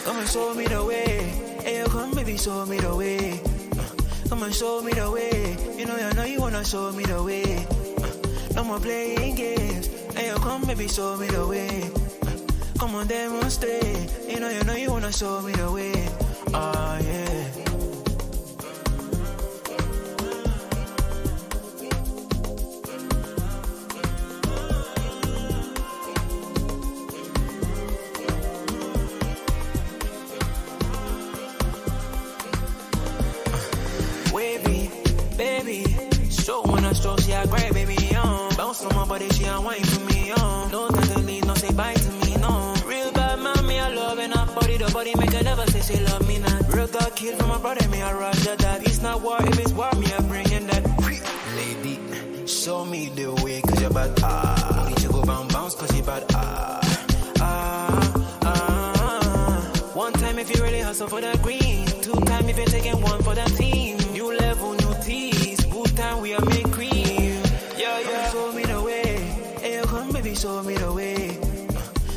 Come and show me the way. Hey, come baby, show me the way. Come and show me the way. You know you wanna show me the way. No more playing games. Hey, come baby, show me the way. Come on, demonstrate. You know you wanna show me the way. Ah, yeah. So she a grab baby on, bounce on my body, she a wine for me on. No time to leave, no say bye to me, no. Real bad man, me a love and a body, the body make her never say she love me not. Real got killed from my brother, me a roger that. It's not war, if it's war, me a bringing that. Lady, show me the way, cause you're bad, Need you go bounce, cause you bad, One time if you really hustle for that green, 2 times if you're taking 1 for that team. New level, new teas, boot time we are make cream. Show me the way. Hey, come baby, show me the way.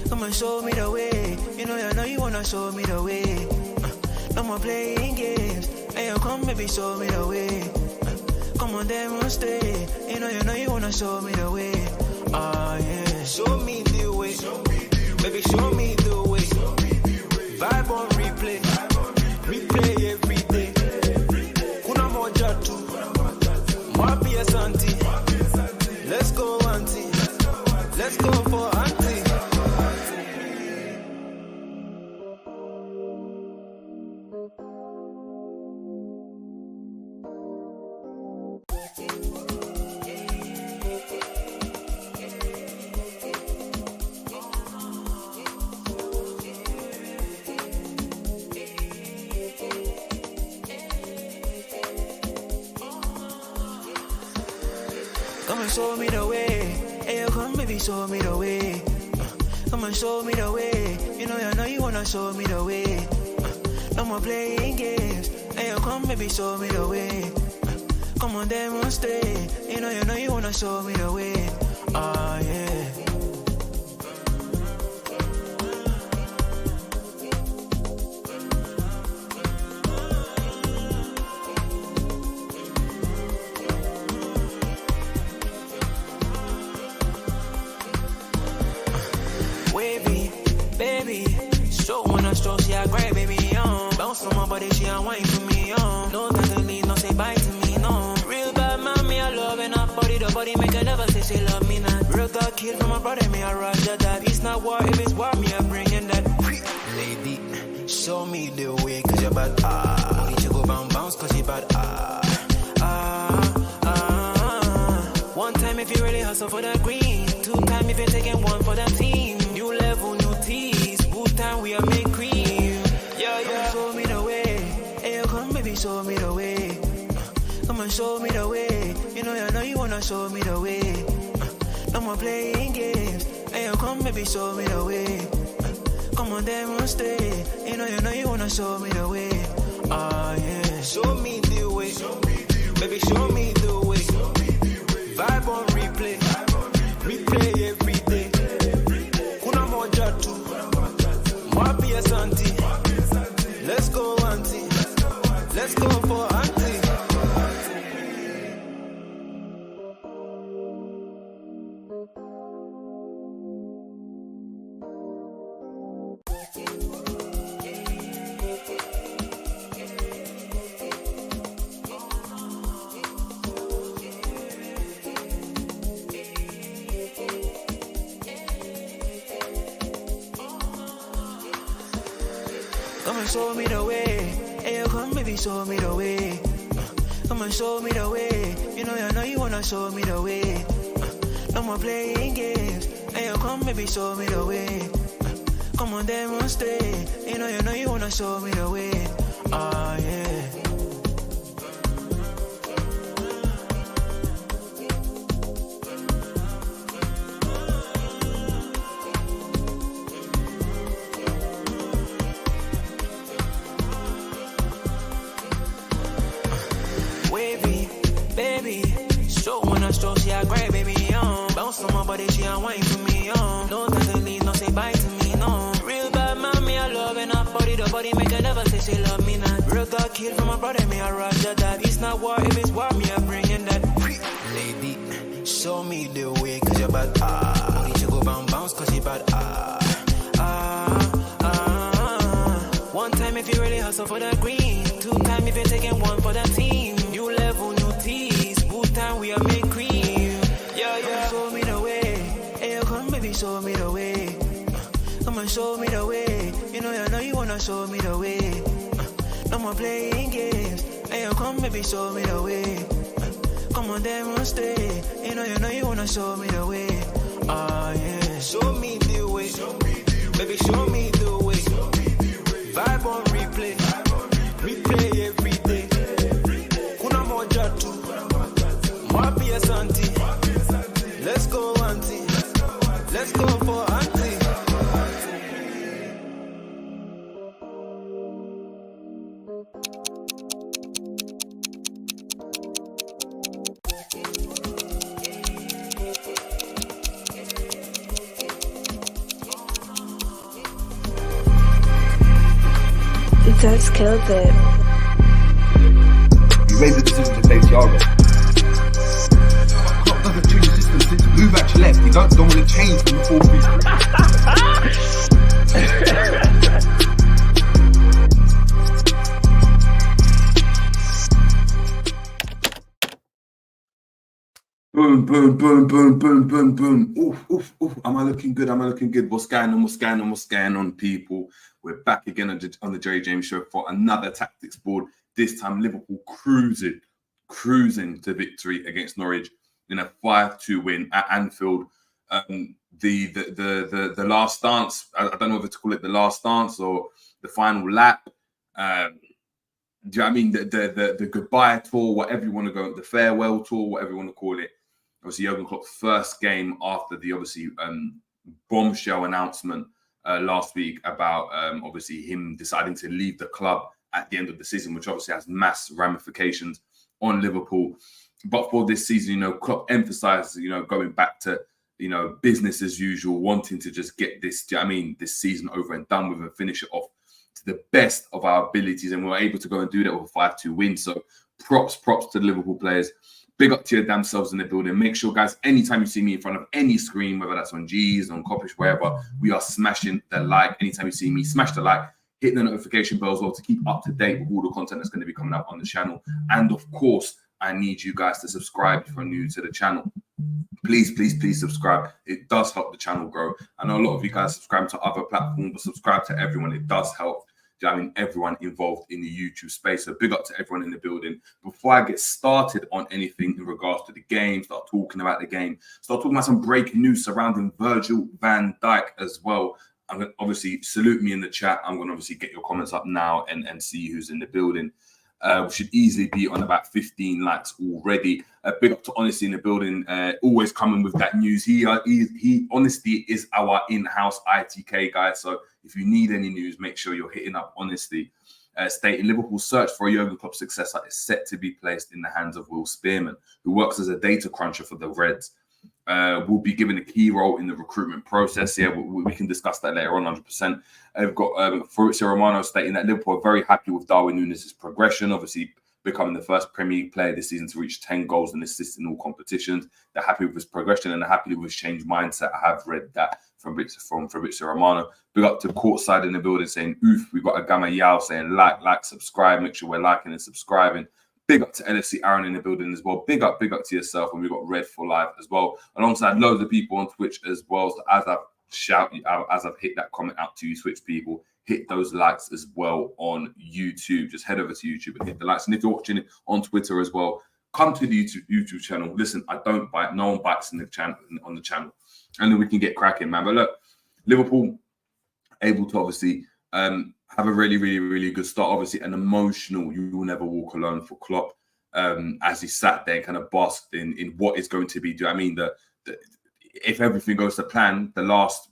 Come and show me the way. You know you wanna show me the way. No more playing games. Hey, come baby, show me the way. Come on, demonstrate. You know you wanna show me the way. Ah, yeah. Show me the way. Baby, show me the way. Vibe on replay. Replay every day. Kuna moja tu. Mwapi ya santi. Let's go, auntie. Let's go for auntie. Come and show me the way. Hey, come baby, show me the way. Come and show me the way. You know you wanna show me the way. No more playing games. Hey, come baby, show me the way. Come on, demonstrate. You know you wanna show me the way. Ah, yeah. She a grab baby on, bounce on my body, she a wine for me on. No time to leave, no say bye to me, no. Real bad man, me a love and a body, the body make her never say she love me not. Real got killed from my brother, me a roger that. It's not war, if it's war, me a bringing that. Lady, show me the way, cause you're bad, Need you go bounce, cause you bad, One time if you really hustle for that green, 2 times if you're taking 1 for that team. New level, new teas, boot time we are make cream. Show me the way. Hey, come baby, show me the way. Come and show me the way. You know you wanna show me the way. No more playing games. Hey, come baby, show me the way. Come on, demonstrate. You know you wanna show me the way. Ah, yeah. Show me the way. Baby, show me the way. Vibe on replay. Replay every day. Kuna moja tu. Mwapi ya santi. Let's go, auntie. Let's go for auntie. Come and show me the way. Hey, come baby, show me the way. Come and show me the way. You know you wanna show me the way. No more playing games. Hey, come baby, show me the way. Come on, demonstrate. You know you wanna show me the way. Ah, yeah. Stroke, she a grab baby on, bounce on my body, she a wine for me on. No time to leave, no say bye to me, no. Real bad man, me a love and a body, the body, make her never say she love me not. Real God killed from my brother, me I roger that. It's not war, if it's war, me I bring in that. Lady, show me the way, cause you're bad. Need you go bounce, cause you bad. One time if you really hustle for the green. 2 times if you're taking 1 for the team. New level, new teas. Boot time, we are make cream. Yeah, show me the way. Hey, come baby, show me the way. Come on, show me the way. You know you wanna show me the way. No more playing games. Hey, come baby, show me the way. Come on, demonstrate. You know you wanna show me the way. Yeah. Show me the way. Baby, show me the way. Vibe on replay. Replay every day. Kuna moja tu. Mwapi asanti. Let's go, auntie. Let's go for auntie. That's killed it. You made the decision to play Thiago. Klopp doesn't change the system since Luvac left. You don't want to change from the 4-3. Boom. Oof. Am I looking good? What's going on, people? We're back again on the Jerry James Show for another tactics board. This time, Liverpool cruising to victory against Norwich in a 5-2 win at Anfield. The last dance. I don't know whether to call it the last dance or the final lap. Do you know what I mean? The goodbye tour, whatever you want to go, the farewell tour, whatever you want to call it. Obviously, Jurgen Klopp's first game after the bombshell announcement last week about obviously him deciding to leave the club at the end of the season, which obviously has mass ramifications on Liverpool. But for this season, Klopp emphasized, going back to, business as usual, wanting to just get this, this season over and done with and finish it off to the best of our abilities. And we were able to go and do that with a 5-2 win. So props to the Liverpool players. Big up to your damn selves in the building. Make sure, guys, anytime you see me in front of any screen, whether that's on G's, on Coppish, wherever, we are smashing the like. Anytime you see me, smash the like, hit the notification bell as well to keep up to date with all the content that's going to be coming up on the channel. And of course, I need you guys to subscribe if you're new to the channel. Please subscribe. It does help the channel grow. I know a lot of you guys subscribe to other platforms, but subscribe to everyone. It does help. Everyone involved in the YouTube space. So big up to everyone in the building. Before I get started on anything in regards to the game, start talking about the game, start talking about some breaking news surrounding Virgil van Dijk as well. I'm going to obviously salute me in the chat. I'm going to obviously get your comments up now and see who's in the building. We should easily be on about 15 likes already. Big up to Honesty in the building, always coming with that news. He Honesty is our in-house ITK guy. So if you need any news, make sure you're hitting up Honesty. Stating Liverpool's search for a Jurgen Klopp successor is set to be placed in the hands of Will Spearman, who works as a data cruncher for the Reds. Will be given a key role in the recruitment process. Yeah, we can discuss that later on, 100%. We've got Fabrizio Romano stating that Liverpool are very happy with Darwin Núñez's progression, obviously becoming the first Premier League player this season to reach 10 goals and assists in all competitions. They're happy with his progression and they're happy with his changed mindset. I have read that from Fabrizio Romano. Big up to Courtside in the building saying, oof. We've got a Gamma Yao saying like, subscribe. Make sure we're liking and subscribing. Big up to LFC Aaron in the building as well. Big up to yourself. And we've got Red for Life as well. Alongside loads of people on Twitch as well. So as I've hit that comment out to you, Twitch people, hit those likes as well on YouTube. Just head over to YouTube and hit the likes. And if you're watching it on Twitter as well, come to the YouTube channel. Listen, I don't bite. No one bites on the channel. And then we can get cracking, man. But look, Liverpool able to obviously have a really good start. Obviously, an emotional "You Will Never Walk Alone" for Klopp as he sat there, kind of basked in what is going to be. Do I mean that if everything goes to plan, the last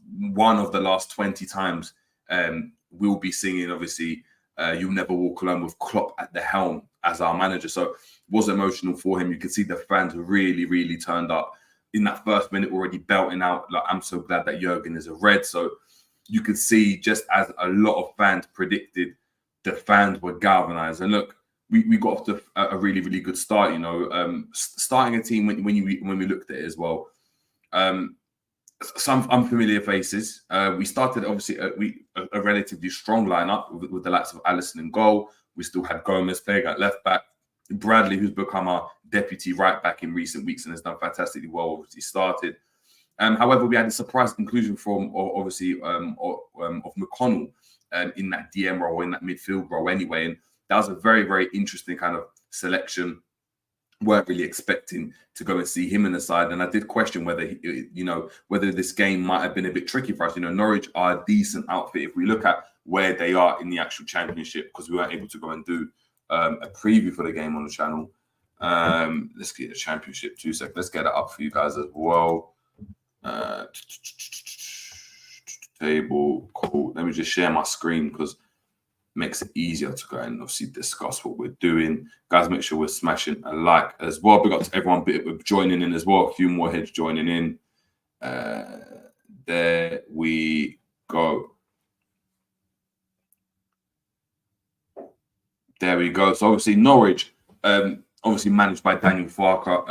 20 times we'll be singing obviously "You'll Never Walk Alone" with Klopp at the helm as our manager. So it was emotional for him. You can see the fans really turned up in that first minute, already belting out like, "I'm so glad that Jurgen is a Red." So you could see, just as a lot of fans predicted, the fans were galvanized. And look, we got off to a really, really good start. You know, starting a team when we looked at it as well. Some unfamiliar faces. We started obviously a relatively strong lineup with the likes of Alisson in goal. We still had Gomez playing at left back. Bradley, who's become our deputy right back in recent weeks and has done fantastically well, obviously started. However, we had a surprise inclusion from obviously of McConnell in that DM role, in that midfield role anyway. And that was a very, very interesting kind of selection. Weren't really expecting to go and see him in the side, and I did question whether whether this game might have been a bit tricky for us. You know, Norwich are a decent outfit if we look at where they are in the actual championship, because we weren't able to go and do a preview for the game on the channel. Let's get the championship 2 seconds. Let's get it up for you guys as well. Table, cool. Let me just share my screen because it makes it easier to go and obviously discuss what we're doing. Guys, make sure we're smashing a like as well. Big up to everyone joining in as well. A few more heads joining in. There we go. There we go. So obviously Norwich, obviously managed by Daniel Farker,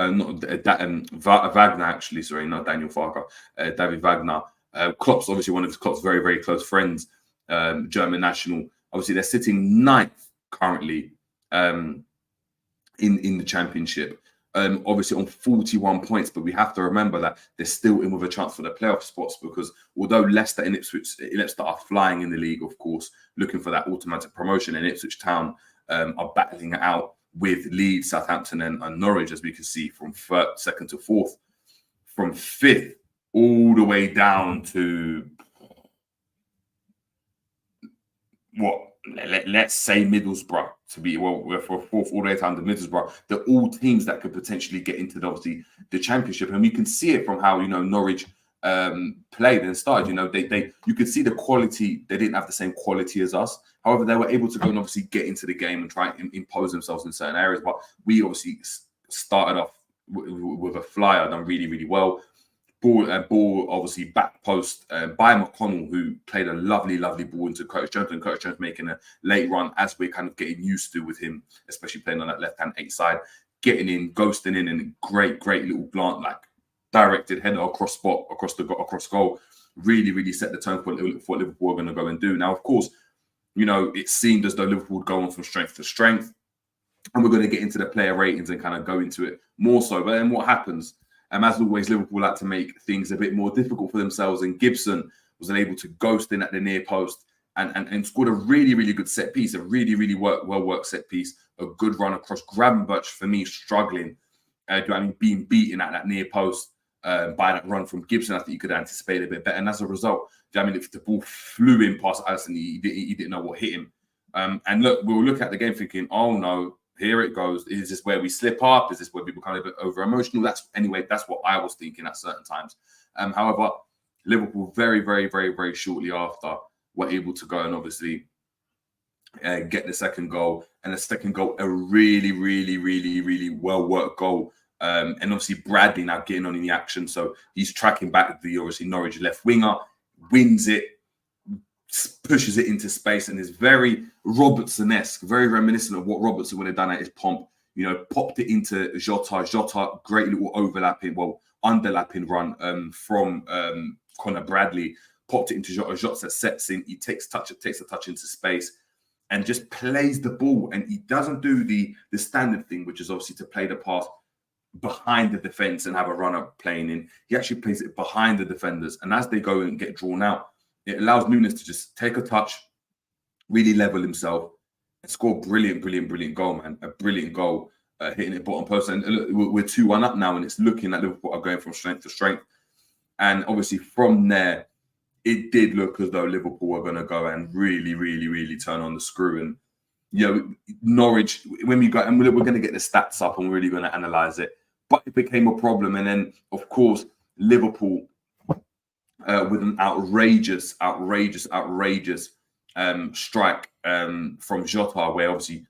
Wagner actually. Sorry, not Daniel Farker. David Wagner. Klopp's obviously one of Klopp's very, very close friends. German national. Obviously, they're sitting 9th currently in the championship. Obviously on 41 points, but we have to remember that they're still in with a chance for the playoff spots, because although Leicester and Ipswich are flying in the league, of course, looking for that automatic promotion, and Ipswich Town are battling it out with Leeds, Southampton and Norwich, as we can see, from 2nd to 4th, from 5th all the way down to let's say Middlesbrough, to be we're for 4th all the way down to Middlesbrough. They're all teams that could potentially get into the championship, and we can see it from how Norwich played and started. You could see the quality. They didn't have the same quality as us. However, they were able to go and obviously get into the game and try and impose themselves in certain areas. But we obviously started off with a flyer, done really, really well. Ball obviously back post by McConnell, who played a lovely ball into Curtis Jones, and Curtis Jones making a late run, as we're kind of getting used to with him, especially playing on that left-hand 8 side, getting in, ghosting in, and a great little blunt, like directed header across goal. Really set the tone for what Liverpool are going to go and do. Now, of course, it seemed as though Liverpool would go on from strength to strength, and we're going to get into the player ratings and kind of go into it more so. But then what happens? As always, Liverpool like to make things a bit more difficult for themselves, and Gibson was unable to ghost in at the near post and scored a really good set piece, a really well-worked set piece, a good run across. Gravenberch, for me, struggling, being beaten at that near post by that run from Gibson. I think you could anticipate a bit better, and as a result, if the ball flew in past Alisson, he didn't know what hit him. And look, we'll look at the game thinking, oh no, here it goes. Is this where we slip up? Is this where we become a bit over emotional? That's what I was thinking at certain times. However, Liverpool very shortly after were able to go and obviously get the second goal, and the second goal a really well worked goal. And obviously Bradley now getting on in the action, so he's tracking back the obviously Norwich left winger, wins it, pushes it into space, and is very Robertson-esque, very reminiscent of what Robertson would have done at his pomp. Popped it into Jota. Jota, great little underlapping run from Conor Bradley. Popped it into Jota. Jota sets in. He takes a touch into space, and just plays the ball. And he doesn't do the standard thing, which is obviously to play the pass behind the defense and have a runner playing in. He actually plays it behind the defenders, and as they go and get drawn out, it allows Nunes to just take a touch, really level himself, and score brilliant goal, man. A brilliant goal, hitting it bottom post. And look, we're 2-1 up now, and it's looking like Liverpool are going from strength to strength. And obviously from there, it did look as though Liverpool were going to go and really turn on the screw. And, Norwich, when we got, and we're going to get the stats up and we're really going to analyse it, but it became a problem. And then, of course, Liverpool, with an outrageous strike from Jota, where obviously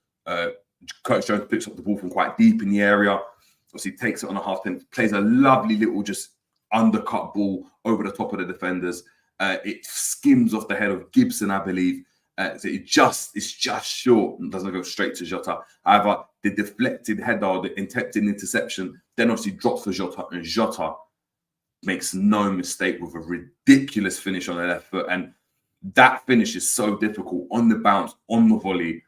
Curtis Jones picks up the ball from quite deep in the area. Obviously takes it on a half-turn, plays a lovely little just undercut ball over the top of the defenders. It skims off the head of Gibson, I believe. So it's just short and doesn't go straight to Jota. However, the deflected header, the attempted interception, then obviously drops to Jota, and Jota makes no mistake with a ridiculous finish on the left foot. And that finish is so difficult on the bounce, on the volley,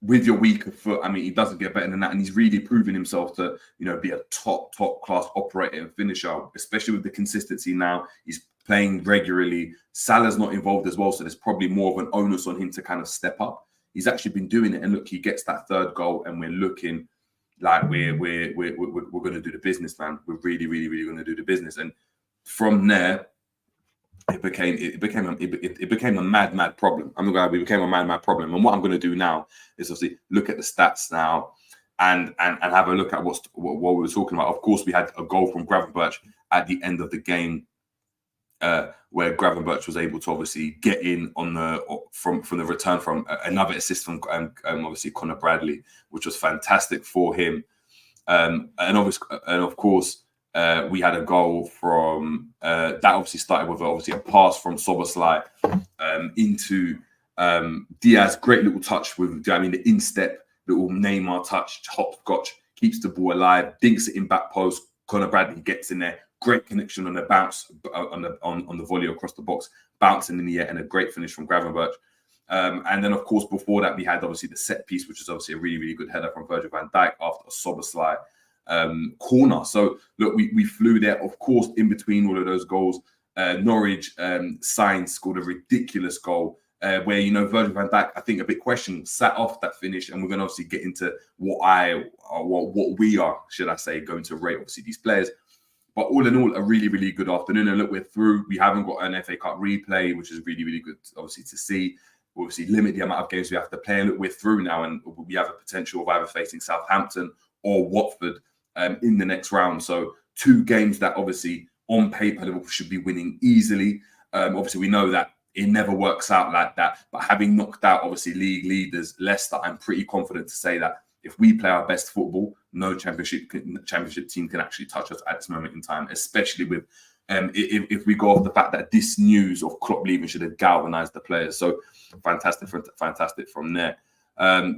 with your weaker foot. I mean, he doesn't get better than that. And he's really proven himself to, be a top class operator and finisher, especially with the consistency now. He's playing regularly. Salah's not involved as well, so there's probably more of an onus on him to kind of step up. He's actually been doing it, and look, he gets that third goal, and we're looking like we're going to do the business, man. We're really going to do the business. And from there, it became a mad problem. I'm not going to. It became a mad problem. And what I'm going to do now is obviously look at the stats now, and have a look at what we were talking about. Of course, we had a goal from Gravenberch at the end of the game, where Gravenberch was able to obviously get in on from the return from another assist from obviously Conor Bradley, which was fantastic for him. And of course, we had a goal from that obviously started with obviously a pass from Szoboszlai into Diaz. Great little touch with the instep, little Neymar touch, hopscotch, keeps the ball alive, dinks it in back post. Conor Bradley gets in there. Great connection on the bounce, on the volley across the box, bouncing in the air, and a great finish from Gravenberch. And then, of course, before that, we had obviously the set piece, which is obviously a really good header from Virgil van Dijk after a Szoboszlai corner. So, look, we flew there. Of course, in between all of those goals, Norwich Sainz scored a ridiculous goal where, Virgil van Dijk, I think a bit questioned, sat off that finish. And we're going to obviously get into what we are, should I say, going to rate, obviously, these players. But all in all, a really good afternoon. And look, we're through. We haven't got an FA Cup replay, which is really good, obviously, to see. We obviously limit the amount of games we have to play. And look, we're through now, and we have a potential of either facing Southampton or Watford in the next round. So 2 games that obviously on paper Liverpool should be winning easily. Obviously, we know that it never works out like that. But having knocked out, obviously, league leaders, Leicester, I'm pretty confident to say that if we play our best football, no championship team can actually touch us at this moment in time, especially with if we go off the fact that this news of Klopp leaving should have galvanized the players. So fantastic from there.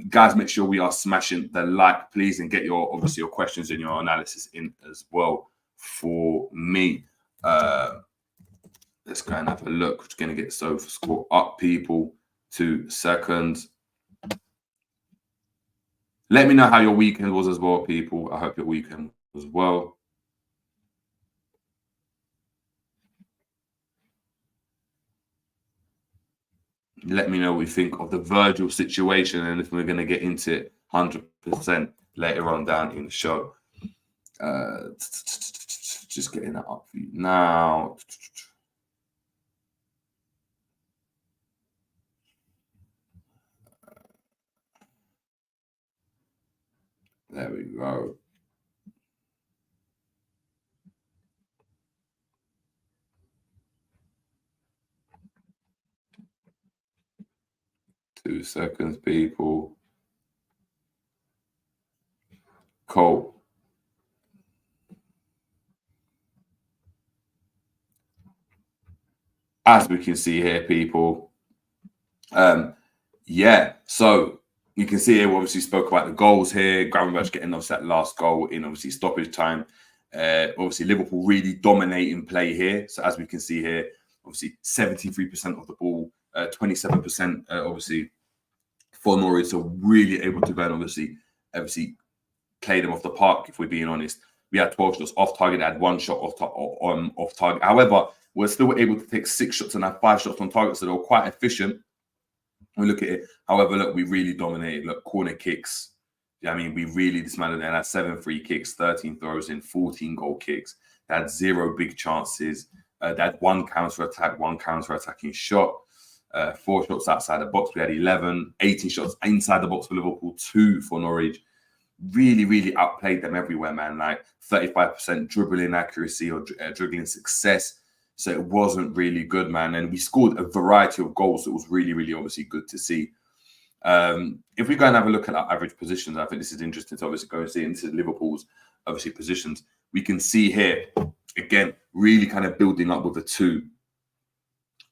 Guys, make sure we are smashing the like, please, and get your questions and your analysis in as well for me. Let's go and have a look. We're going to get score up, people. 2 seconds. Let me know how your weekend was as well, people. I hope your weekend was well. Let me know what you think of the Virgil situation, and if we're going to get into it 100% later on down in the show. Just getting that up for you now. There we go. Two seconds, people. Cool. As we can see here, people. Yeah, so you can see here, we obviously spoke about the goals here. Gravenberch getting obviously that last goal in obviously stoppage time. Obviously, Liverpool really dominating play here. So as we can see here, obviously 73% of the ball, 27% obviously for Norwich. So really able to go and obviously play them off the park, if we're being honest. We had 12 shots off target, had 1 shot off target. However, we're still able to take 6 shots and have 5 shots on target. So they were quite efficient. We look at it. However, look, we really dominated. Look, corner kicks. I mean, we really dismantled them. They had 7 free kicks, 13 throws in, 14 goal kicks. They had 0 big chances. They had 1 counter-attack, 1 counter-attacking shot, 4 shots outside the box. We had 11, 18 shots inside the box for Liverpool, 2 for Norwich. Really outplayed them everywhere, man. Like 35% dribbling accuracy or dribbling success. So it wasn't really good, man. And we scored a variety of goals. It was really obviously good to see. If we go and have a look at our average positions, I think this is interesting to obviously go and see into Liverpool's obviously positions. We can see here, again, really kind of building up with a 2.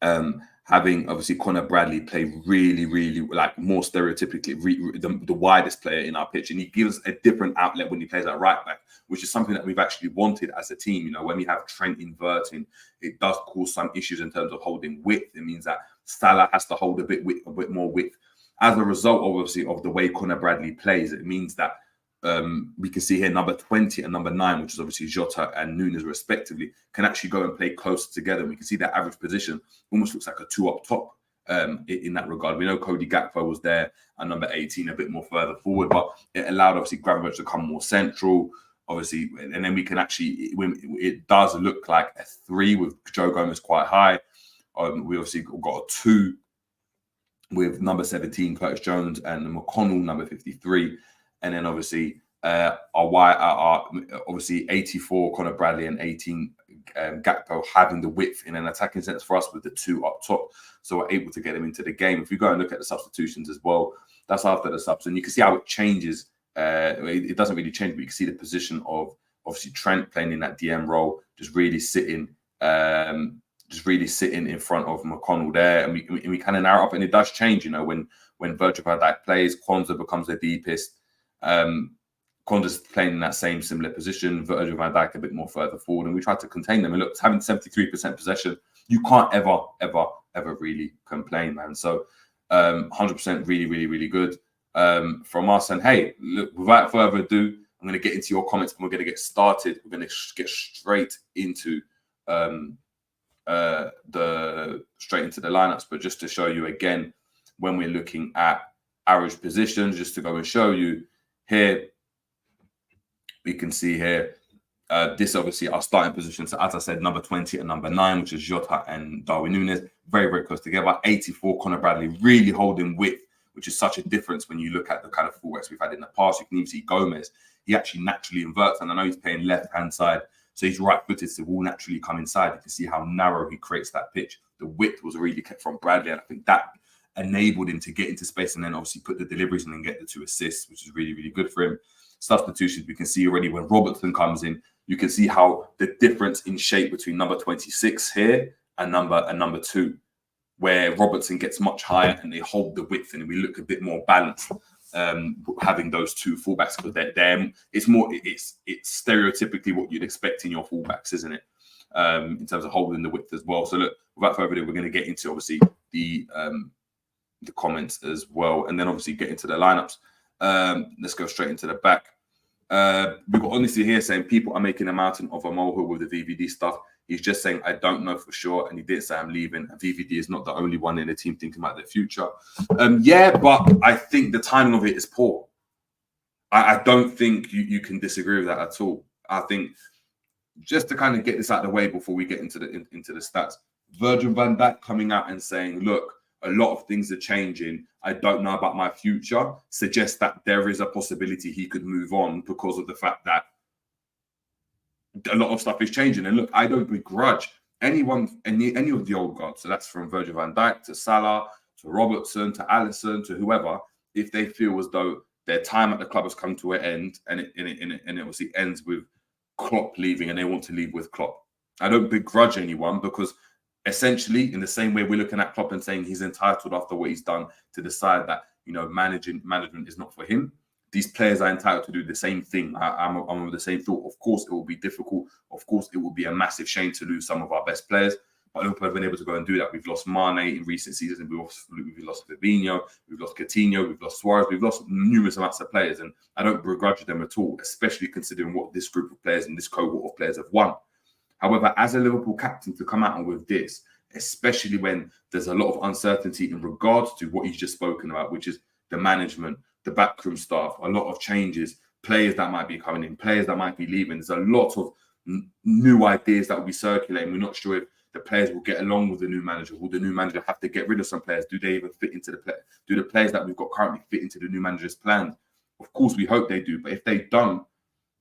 Having obviously Conor Bradley play really like more stereotypically the widest player in our pitch, and he gives a different outlet when he plays at right back, which is something that we've actually wanted as a team. You know, when we have Trent inverting, it does cause some issues in terms of holding width. It means that Salah has to hold a bit more width. As a result, obviously, of the way Conor Bradley plays, it means that we can see here number 20 and number 9, which is obviously Jota and Nunes respectively, can actually go and play closer together. We can see their average position almost looks like a 2 up top in that regard. We know Cody Gakpo was there and number 18 a bit more further forward, but it allowed obviously Gravenberch to come more central, obviously, and then we can actually, it does look like a 3 with Joe Gomez quite high. We obviously got a 2 with number 17 Curtis Jones and McConnell number 53. And then obviously our obviously 84 Conor Bradley and 18 Gakpo having the width in an attacking sense for us with the 2 up top. So we're able to get them into the game. If you go and look at the substitutions as well, that's after the subs. And you can see how it changes. It doesn't really change, but you can see the position of obviously Trent playing in that DM role, just really sitting in front of McConnell there. And we kind of narrow up, and it does change, you know, when Virgil van Dijk plays, Kwanzaa becomes the deepest. Kwanzaa's playing in that similar position, Virgil van Dijk a bit more further forward, and we tried to contain them. And look, having 73% possession, you can't ever really complain, man. So 100% really good from us. And hey, look, without further ado, I'm going to get into your comments and we're going to get started. We're going to get straight into the lineups. But just to show you again, when we're looking at average positions, just to go and show you here, we can see here, this obviously our starting position. So as I said, number 20 and number 9, which is Jota and Darwin Nunes, very close together. 84 Conor Bradley, really holding width, which is such a difference when you look at the kind of fullbacks we've had in the past. You can even see Gomez, he actually naturally inverts, and I know he's playing left-hand side, so he's right-footed, so will naturally come inside. You can see how narrow he creates that pitch. The width was really kept from Bradley, and I think that enabled him to get into space and then obviously put the deliveries and then get the 2 assists, which is really good for him. Substitutions, we can see already when Robertson comes in, you can see how the difference in shape between number 26 here and number 2, where Robertson gets much higher and they hold the width and we look a bit more balanced, having those 2 fullbacks, because it's stereotypically what you'd expect in your fullbacks, isn't it? In terms of holding the width as well. So look, without further ado, we're going to get into obviously the comments as well, and then obviously get into the lineups. Let's go straight into the back. We've got Honesty here saying people are making a mountain of a molehill with the VVD stuff. He's just saying, I don't know for sure, and he didn't say I'm leaving. And VVD is not the only one in the team thinking about their future. Yeah, but I think the timing of it is poor. I don't think you can disagree with that at all. I think just to kind of get this out of the way before we get into the stats, Virgil van Dijk coming out and saying, look, a lot of things are changing, I don't know about my future, suggests that there is a possibility he could move on because of the fact that a lot of stuff is changing. And look, I don't begrudge any of the old guards. So that's from Virgil van Dijk to Salah, to Robertson, to Alisson, to whoever, if they feel as though their time at the club has come to an end and it obviously ends with Klopp leaving and they want to leave with Klopp. I don't begrudge anyone, because essentially, in the same way we're looking at Klopp and saying he's entitled after what he's done to decide that, you know, management is not for him. These players are entitled to do the same thing. I'm of the same thought. Of course, it will be difficult. Of course, it will be a massive shame to lose some of our best players. But Liverpool have been able to go and do that. We've lost Mane in recent seasons, and we've lost Fabinho, we've lost Coutinho, we've lost Suarez, we've lost numerous amounts of players, and I don't begrudge them at all, especially considering what this group of players and this cohort of players have won. However, as a Liverpool captain, to come out with this, especially when there's a lot of uncertainty in regards to what he's just spoken about, which is the management, the backroom staff, a lot of changes, players that might be coming in, players that might be leaving. There's a lot of new ideas that will be circulating. We're not sure if the players will get along with the new manager. Will the new manager have to get rid of some players? Do they even fit into the play? Do the players that we've got currently fit into the new manager's plan? Of course, we hope they do. But if they don't,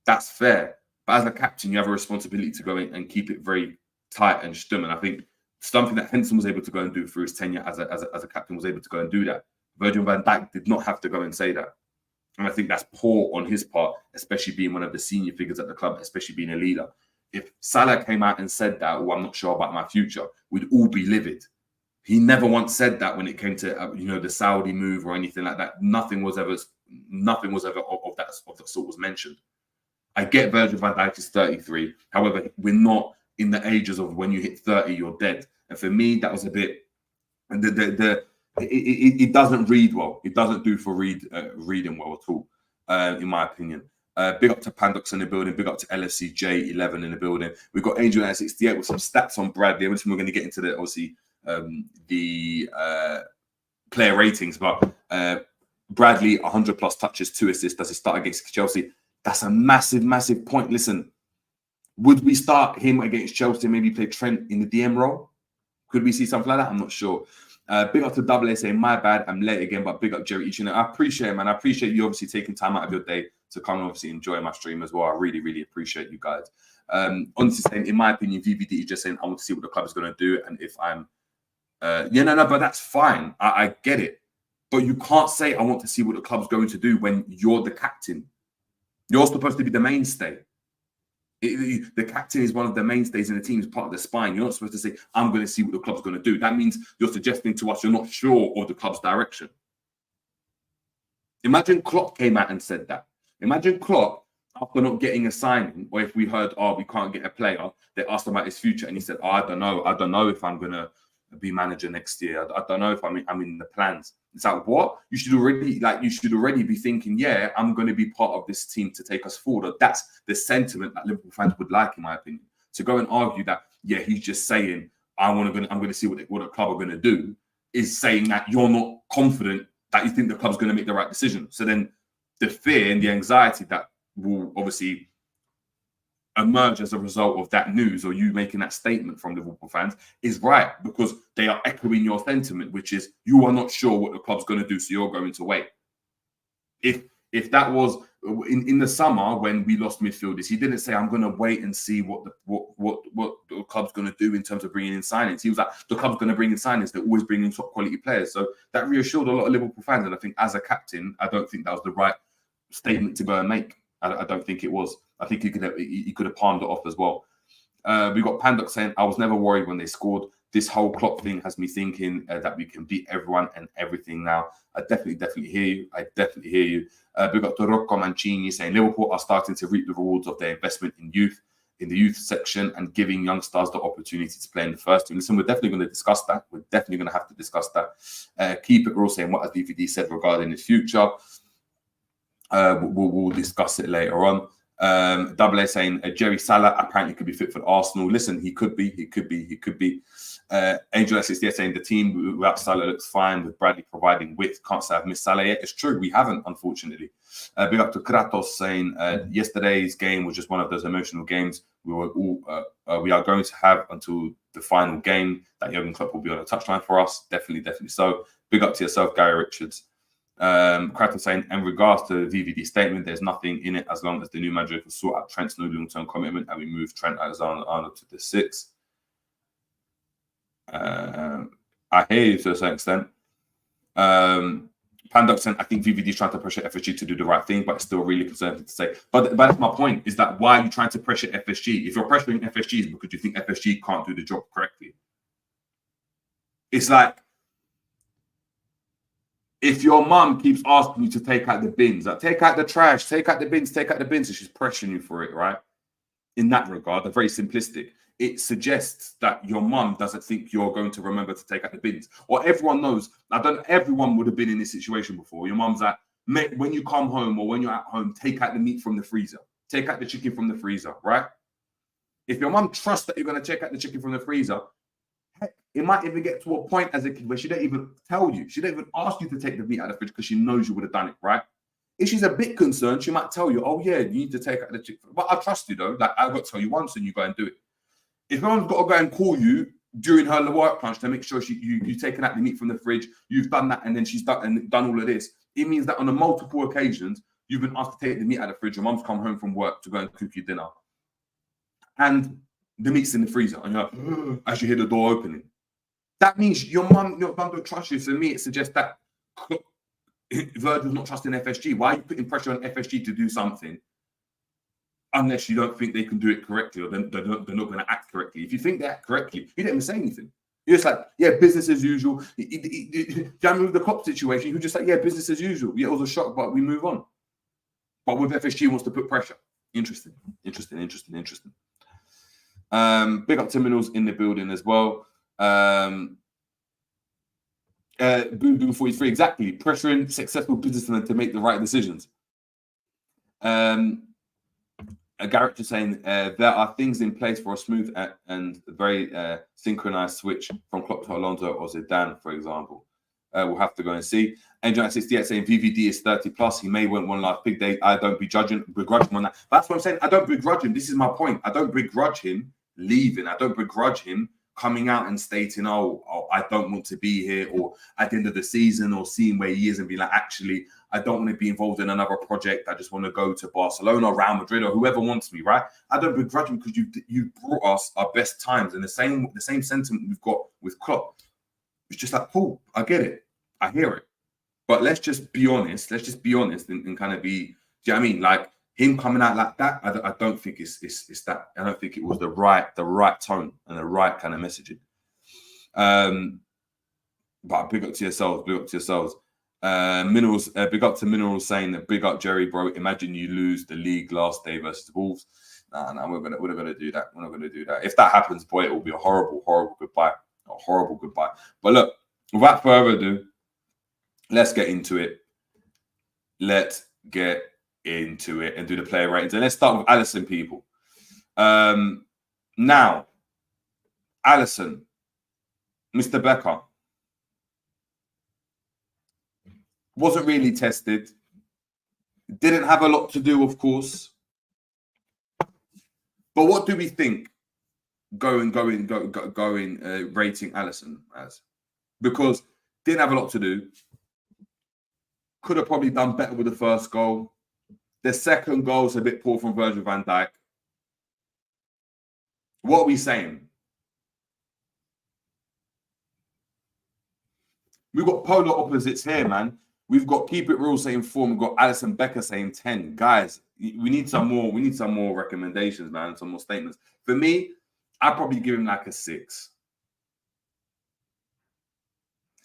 that's fair. But as a captain, you have a responsibility to go in and keep it very tight and stum. And I think something that Henson was able to go and do through his tenure as a captain was able to go and do that. Virgil van Dijk did not have to go and say that. And I think that's poor on his part, especially being one of the senior figures at the club, especially being a leader. If Salah came out and said that, oh, I'm not sure about my future, we'd all be livid. He never once said that when it came to the Saudi move or anything like that. Nothing was ever of that sort was mentioned. I get Virgil van Dijk is 33. However, we're not in the ages of when you hit 30, you're dead. And for me, that was a bit. It doesn't read well. It doesn't do for reading well at all, in my opinion. Big up to Pandox in the building. Big up to LSCJ11 in the building. We've got Angel at 68 with some stats on Bradley. We're going to get into the player ratings, but Bradley 100 plus touches, 2 assists. Does he start against Chelsea? That's a massive point. Listen, would we start him against Chelsea? Maybe play Trent in the DM role? Could we see something like that? I'm not sure. Big up to Double A saying, my bad, I'm late again, but big up Jerry Ichino. I appreciate it, man. I appreciate you obviously taking time out of your day to come and obviously enjoy my stream as well. I really appreciate you guys. Honestly saying, in my opinion, VVD is just saying, I want to see what the club is going to do. And if I'm, but that's fine. I get it. But you can't say, I want to see what the club's going to do when you're the captain. You're supposed to be the mainstay. The captain is one of the mainstays in the team, is part of the spine. You're not supposed to say, I'm going to see what the club's going to do. That means you're suggesting to us you're not sure of the club's direction. Imagine Klopp came out and said that. Imagine Klopp, after not getting a signing, or if we heard, we can't get a player, they asked him about his future, and he said, I don't know if I'm going to be manager next year. I don't know if I'm in the plans. It's like, what? You should already be thinking, yeah, I'm going to be part of this team to take us forward. That's the sentiment that Liverpool fans would like, in my opinion. To go and argue that, yeah, he's just saying, I'm going to see what the club are going to do, is saying that you're not confident that you think the club's going to make the right decision. So then the fear and the anxiety that will obviously emerge as a result of that news, or you making that statement from Liverpool fans, is right, because they are echoing your sentiment, which is you are not sure what the club's going to do, so you're going to wait. If that was in the summer when we lost midfielders, he didn't say, I'm going to wait and see what the club's going to do in terms of bringing in signings. He was like, the club's going to bring in signings. They're always bringing top quality players. So that reassured a lot of Liverpool fans. And I think as a captain, I don't think that was the right statement to go and make. I don't think it was. I think he could have palmed it off as well. We got Pandox saying, I was never worried when they scored. This whole Klopp thing has me thinking that we can beat everyone and everything now. I definitely hear you. We got Rocco Mancini saying, Liverpool are starting to reap the rewards of their investment in the youth section, and giving youngsters the opportunity to play in the first team. Listen, we're definitely going to discuss that. We're definitely going to have to discuss that. Keep it. We're all saying, what has DVD said regarding his future? We'll discuss it later on. Double A saying Jerry Salah apparently could be fit for Arsenal. Listen, he could be. Angel S68 saying the team without Salah looks fine, with Bradley providing width. Can't say I've missed Salah yet. It's true, we haven't, unfortunately. Big up to Kratos saying yesterday's game was just one of those emotional games we are going to have until the final game. That Jurgen Klopp will be on a touchline for us. Definitely so. Big up to yourself, Gary Richards. Kratos saying, in regards to the VVD statement, there's nothing in it as long as the new manager can sort out Trent's no long-term commitment and we move Trent Alexander-Arnold to the 6. I hear you to a certain extent. Pandox saying, I think VVD is trying to pressure FSG to do the right thing, but it's still really conservative to say. But that's my point, is that why are you trying to pressure FSG? If you're pressuring FSG, it's because you think FSG can't do the job correctly. It's like, if your mum keeps asking you to take out the bins, like, take out the trash, take out the bins, and she's pressuring you for it, right? In that regard, they're very simplistic. It suggests that your mum doesn't think you're going to remember to take out the bins. Or everyone knows, everyone would have been in this situation before. Your mum's like, mate, when you come home or when you're at home, take out the meat from the freezer. Take out the chicken from the freezer, right? If your mum trusts that you're going to take out the chicken from the freezer, it might even get to a point as a kid where she don't even tell you. She don't even ask you to take the meat out of the fridge because she knows you would have done it, right? If she's a bit concerned, she might tell you, oh, yeah, you need to take out the chicken. But I trust you, though. Like, I've got to tell you once and you go and do it. If no one's got to go and call you during her work lunch to make sure you've taken out the meat from the fridge, you've done that, and then she's done all of this, it means that on multiple occasions, you've been asked to take the meat out of the fridge. Your mum's come home from work to go and cook you dinner. And the meat's in the freezer. And you're like, as you hear the door opening. That means your mum don't trust you. So to me, it suggests that Virgil's not trusting FSG. Why are you putting pressure on FSG to do something unless you don't think they can do it correctly, or they're not going to act correctly? If you think they act correctly, you don't even say anything. You're just like, yeah, business as usual. Jamie, with the Klopp situation, you're just like, yeah, business as usual. Yeah, it was a shock, but we move on. But with FSG wants to put pressure. Interesting. Big up to Minerals in the building as well. Boom Boom 43, exactly. Pressuring successful businessmen to make the right decisions. Garrett just saying there are things in place for a smooth and very synchronized switch from Klopp to Alonso or Zidane, for example. We'll have to go and see. Angel 68 saying VVD is 30 plus. He may win one last big day. I don't begrudge him on that. That's what I'm saying. I don't begrudge him. This is my point. I don't begrudge him leaving. I don't begrudge him coming out and stating, oh, I don't want to be here, or at the end of the season, or seeing where he is and being like, actually, I don't want to be involved in another project. I just want to go to Barcelona or Real Madrid or whoever wants me, right? I don't begrudge him because you brought us our best times, and the same sentiment we've got with Klopp. It's just like, cool, I get it. I hear it. But let's just be honest. And kind of be, do you know what I mean? Like, him coming out like that, I don't think it's that. I don't think it was the right tone and the right kind of messaging. But big up to yourselves. Minerals, big up to Minerals saying that big up Jerry, bro. Imagine you lose the league last day versus Wolves. Nah, we're not gonna do that. We're not gonna do that. If that happens, boy, it will be a horrible goodbye. A horrible goodbye. But look, without further ado, let's get into it. Let's get into it and do the player ratings. And let's start with Alisson, people. Now, Alisson, Mr. Becker, wasn't really tested. Didn't have a lot to do, of course. But what do we think going rating Alisson as? Because didn't have a lot to do. Could have probably done better with the first goal. The second goal is a bit poor from Virgil van Dijk. What are we saying? We've got polar opposites here, man. We've got Keep It Real saying 4. We've got Alisson Becker saying 10. Guys, we need some more. We need some more recommendations, man. Some more statements. For me, I'd probably give him like a 6.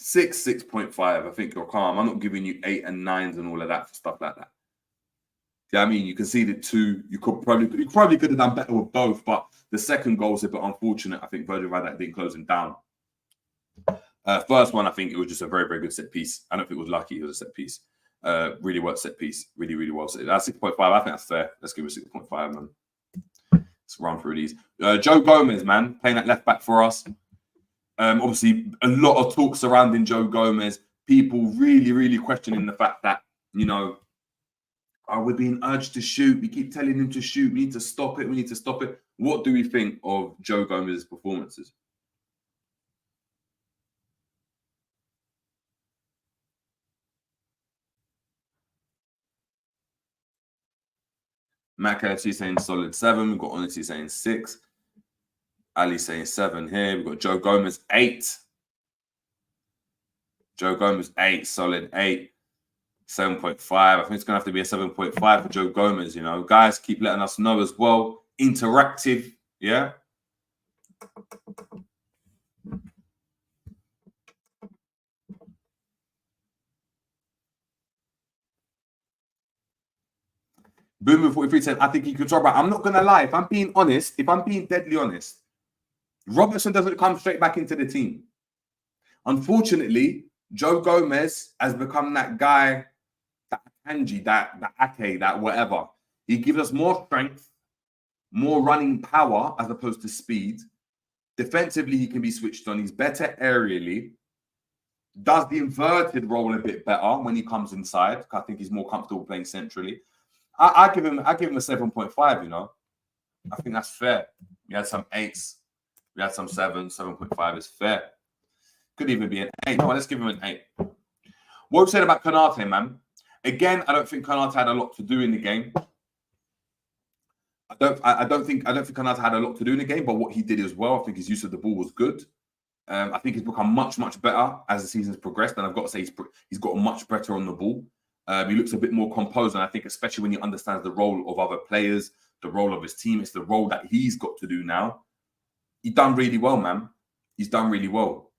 6.5. I think you're calm. I'm not giving you 8 and 9s and all of that for stuff like that. Yeah, I mean, you conceded 2. You probably could have done better with both, but the second goal was a bit unfortunate. I think Virgil van Dijk didn't close him down. First one, I think it was just a very, very good set piece. I don't think it was lucky. It was a set piece. Really worked set piece. Really, really well set. That's 6.5. I think that's fair. Let's give it 6.5, man. Let's run through these. Joe Gomez, man, playing at left back for us. Obviously, a lot of talk surrounding Joe Gomez. People really, really questioning the fact that, you know, are we being urged to shoot? We keep telling him to shoot. We need to stop it. What do we think of Joe Gomez's performances? Matt KFC saying solid 7. We've got Honesty saying 6. Ali saying 7 here. We've got Joe Gomez 8. Joe Gomez 8, solid 8. 7.5. I think it's going to have to be a 7.5 for Joe Gomez, you know. Guys, keep letting us know as well. Interactive, yeah? Boomer 43 said, I think he could try, but I'm not going to lie. If I'm being honest, if I'm being deadly honest, Robertson doesn't come straight back into the team. Unfortunately, Joe Gomez has become that guy, that Kanji, that Ake, that whatever. He gives us more strength, more running power as opposed to speed. Defensively, he can be switched on. He's better aerially. Does the inverted role a bit better when he comes inside. I think he's more comfortable playing centrally. I give him a 7.5, you know. I think that's fair. We had some 8s. We had some 7s. 7.5 is fair. Could even be an 8. No, let's give him an 8. What we've said about Konate, man. Again, I don't think Konate had a lot to do in the game. I don't think Konate had a lot to do in the game, but what he did as well, I think his use of the ball was good. I think he's become much, much better as the season's progressed, and I've got to say he's got much better on the ball. He looks a bit more composed, and I think especially when he understands the role of other players, the role of his team, it's the role that he's got to do now. He done really well, man. He's done really well.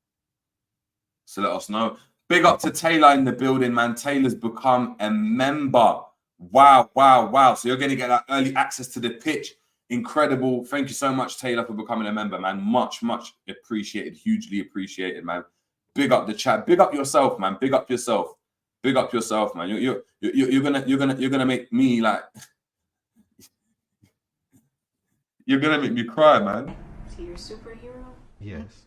So let us know. Big up to Taylor in the building, man. Taylor's become a member. Wow, wow, wow. So you're going to get that early access to the pitch. Incredible. Thank you so much, Taylor, for becoming a member, man. Much, much appreciated. Hugely appreciated, man. Big up the chat. Big up yourself, man. Big up yourself. Big up yourself, man. You're gonna make me like. You're gonna make me cry, man. So you're a superhero? Yes.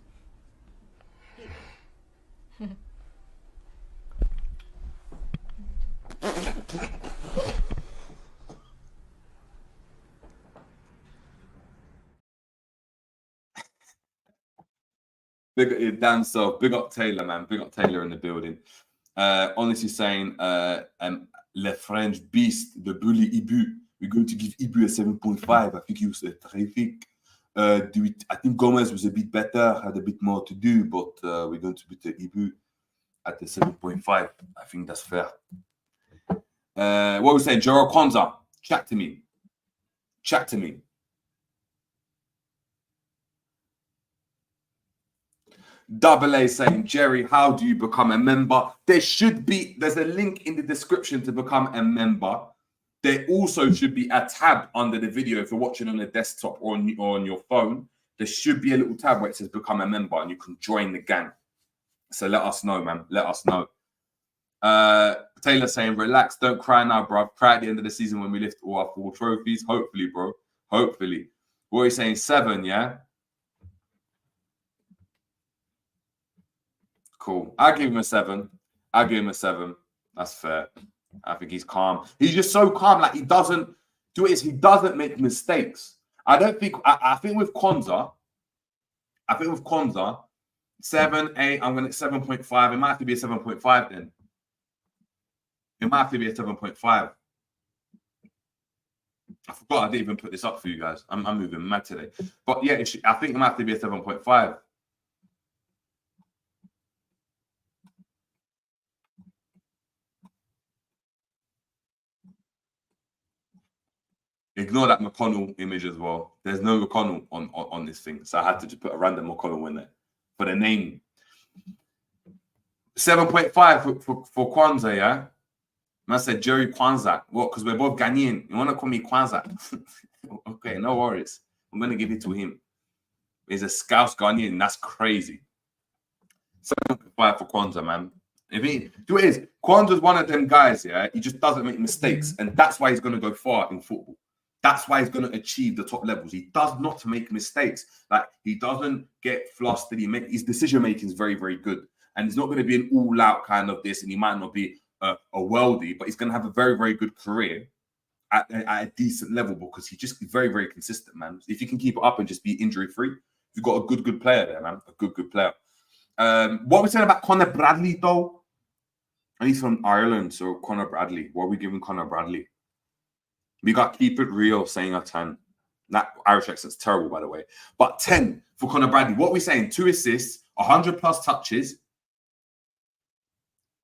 Big up your damn self. Big up Taylor, man. Big up Taylor in the building. Honestly saying, Le French beast, the bully Ibu. We're going to give Ibu a 7.5. I think he was terrific. I think Gomez was a bit better, had a bit more to do, but we're going to put the Ibu at the 7.5. I think that's fair. What we're saying, Jero Kwanzaa, chat to me. Chat to me. Double A saying, Jerry, how do you become a member? There's a link in the description to become a member. There also should be a tab under the video if you're watching on a desktop or on your phone. There should be a little tab where it says become a member and you can join the gang. So let us know, man. Let us know. Taylor saying, relax, don't cry now, bro. Cry at the end of the season when we lift all our 4 trophies. Hopefully, bro. Hopefully. What are you saying? 7, yeah? Cool. I'll give him a 7. I'll give him a 7. That's fair. I think he's calm. He's just so calm. Like, he doesn't do it. He doesn't make mistakes. I think with Kwanzaa, 7, 8, I'm going to 7.5. It might have to be a 7.5 then. It might have to be a 7.5. I forgot I didn't even put this up for you guys. I'm moving mad today. But yeah, I think it might have to be a 7.5. Ignore that McConnell image as well. There's no McConnell on this thing. So I had to just put a random McConnell in there for the name. 7.5 for Kwanzaa, yeah? Man said Jerry Kwanzaa. What? Because we're both Ghanaian. You want to call me Kwanzaa? Okay, no worries. I'm going to give it to him. He's a Scouse Ghanaian. That's crazy. 7.5 for Kwanzaa, man. Kwanzaa's one of them guys, yeah? He just doesn't make mistakes. And that's why he's going to go far in football. That's why he's going to achieve the top levels. He does not make mistakes. Like, he doesn't get flustered. His decision making is very, very good. And it's not going to be an all-out kind of this, and he might not be a worldie, but he's going to have a very, very good career at a decent level because he's just very, very consistent, man. If you can keep it up and just be injury-free, you've got a good player there, man. A good player. What are we saying about Conor Bradley, though? And he's from Ireland, so Conor Bradley. What are we giving Conor Bradley? We got Keep It Real saying a 10. That Irish accent's terrible, by the way. But 10 for Conor Bradley. What are we saying? 2 assists, 100+ touches,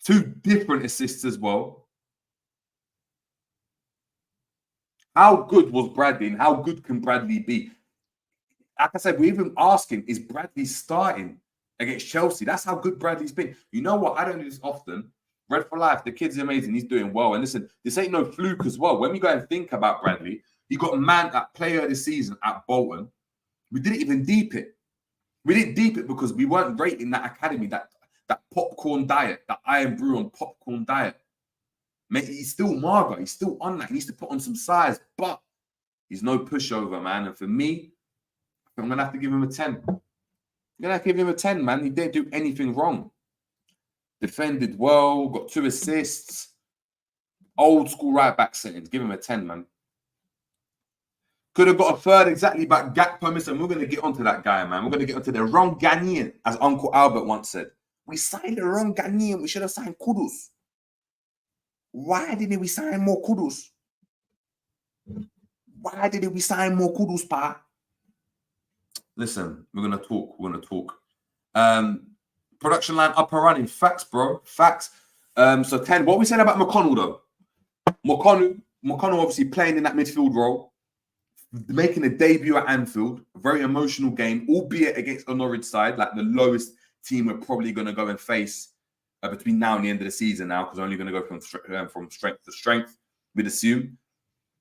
2 different assists as well. How good was Bradley and how good can Bradley be? Like I said, we're even asking, is Bradley starting against Chelsea? That's how good Bradley's been. You know what? I don't do this often. Red for Life, the kid's amazing. He's doing well. And listen, this ain't no fluke as well. When we go and think about Bradley, he got at player of the season at Bolton. We didn't even deep it. We didn't deep it because we weren't rating that academy, that popcorn diet, that Iron Brew on popcorn diet. Mate, he's still mager. He's still on that. He needs to put on some size, but he's no pushover, man. And for me, I'm going to have to give him a 10. I'm going to have to give him a 10, man. He didn't do anything wrong. Defended well, got 2 assists. Old school right back settings. Give him a 10, man. Could have got a 3rd exactly, but Gakpo missing. We're going to get onto that guy, man. We're going to get onto the wrong Ghanaian, as Uncle Albert once said. We signed the wrong Ghanaian. We should have signed Kudus. Why didn't we sign more Kudus? Why didn't we sign more Kudus, pa? Listen, we're going to talk. We're going to talk. Production line up and running. Facts, bro. Facts. So 10. What are we saying about McConnell, though? McConnell obviously playing in that midfield role. making a debut at Anfield, a very emotional game, albeit against a Norwich side, like the lowest team we're probably going to go and face between now and the end of the season now, because we're only going to go from strength to strength, we'd assume.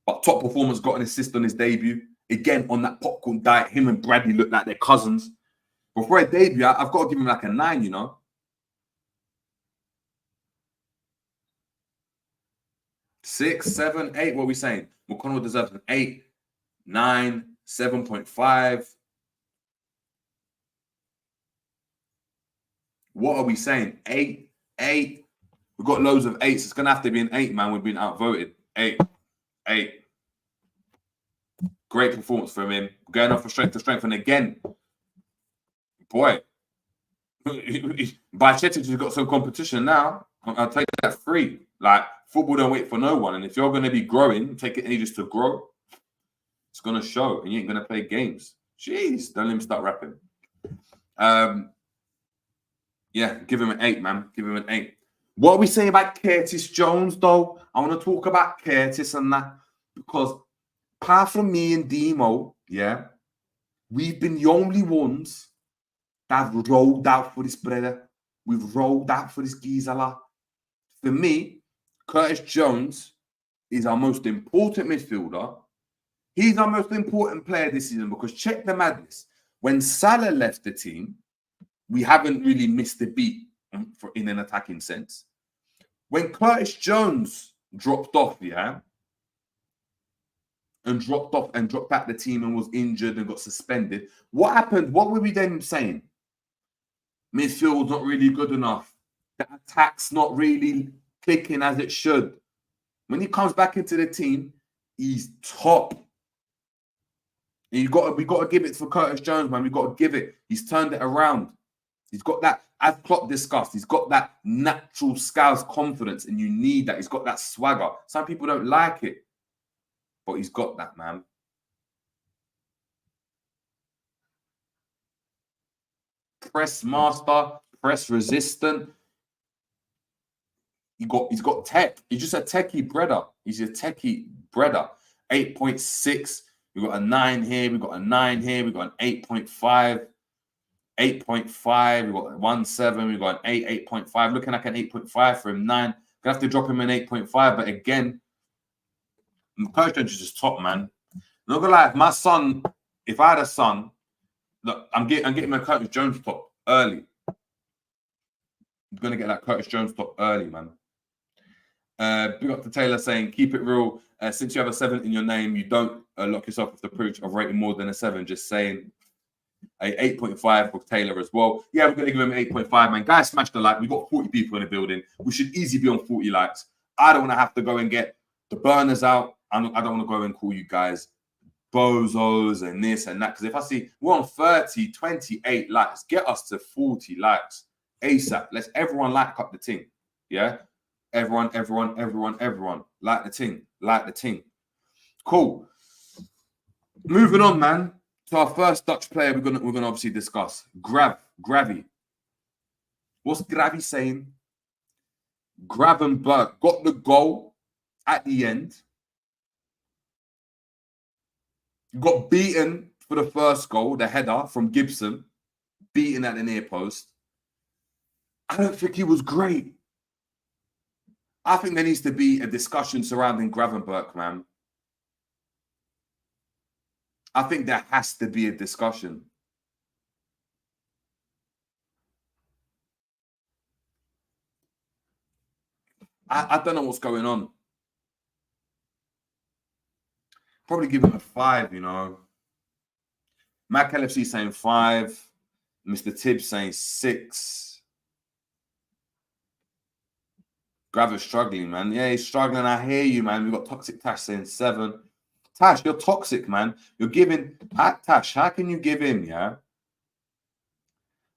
But top performance, got an assist on his debut. Again, on that popcorn diet, him and Bradley look like they're cousins. But for a debut, I've got to give him like a 9, you know. 6, 7, 8. What are we saying? McConnell deserves an 8, 9, 7.5. What are we saying? 8, 8. We've got loads of 8s. It's going to have to be an 8, man. We've been outvoted. 8, 8. Great performance from him. Going off from strength to strength. And again, boy, Bajcetic has got some competition now. I'll take that free. Like, football don't wait for no one. And if you're going to be growing, taking ages to grow, it's going to show. And you ain't going to play games. Jeez, don't let me start rapping. Yeah, give him an 8, man. Give him an 8. What are we saying about Curtis Jones, though? I want to talk about Curtis and that because apart from me and Demo, yeah, we've been the only ones that have rolled out for this brother. We've rolled out for this geezer. For me, Curtis Jones is our most important midfielder. He's our most important player this season because check the madness. When Salah left the team, we haven't really missed a beat in an attacking sense. When Curtis Jones dropped off, yeah, and dropped out the team and was injured and got suspended, what happened? What were we then saying? Midfield's not really good enough. The attack's not really clicking as it should. When he comes back into the team, he's top. And we got to give it for Curtis Jones, man. We got to give it. He's turned it around. He's got that, as Klopp discussed, he's got that natural Scouse confidence, and you need that. He's got that swagger. Some people don't like it, but he's got that, man. Press master, press resistant. He's got tech. He's just a techie brother. He's a techie brother. 8.6. We've got a 9 here. We've got a 9 here. We've got an 8.5. 8.5. We've got 1.7. We've got an 8, 8.5. Looking like an 8.5 for him. 9. Gonna have to drop him an 8.5. But again, Curtis Jones is just top, man. Not gonna lie, if my son, if I had a son, look, I'm getting my Curtis Jones top early. I'm gonna get that Curtis Jones top early, man. Big up to Taylor saying, keep it real. Since you have a 7 in your name, you don't lock yourself with the privilege of rating more than a 7. Just saying. A 8.5 for Taylor as well. Yeah, we're going to give him an 8.5, man. Guys, smash the like. We've got 40 people in the building. We should easily be on 40 likes. I don't want to have to go and get the burners out. I don't want to go and call you guys bozos and this and that. Because if I see we're on 30, 28 likes, get us to 40 likes ASAP. Let's everyone like up the thing. Yeah? Everyone. Like the thing. Like the thing. Cool. Moving on, man. So our first Dutch player we're gonna obviously discuss. Gravy. What's Gravy saying? Gravenberg got the goal at the end. Got beaten for the first goal, the header from Gibson, beaten at the near post. I don't think he was great. I think there needs to be a discussion surrounding Gravenberg, man. I think there has to be a discussion. I don't know what's going on. Probably give him a 5, you know. Mac LFC saying 5. Mr. Tibbs saying 6. Graver's struggling, man. Yeah, he's struggling. I hear you, man. We've got Toxic Tash saying 7. Tash, you're toxic, man. You're giving... Tash, how can you give him, yeah?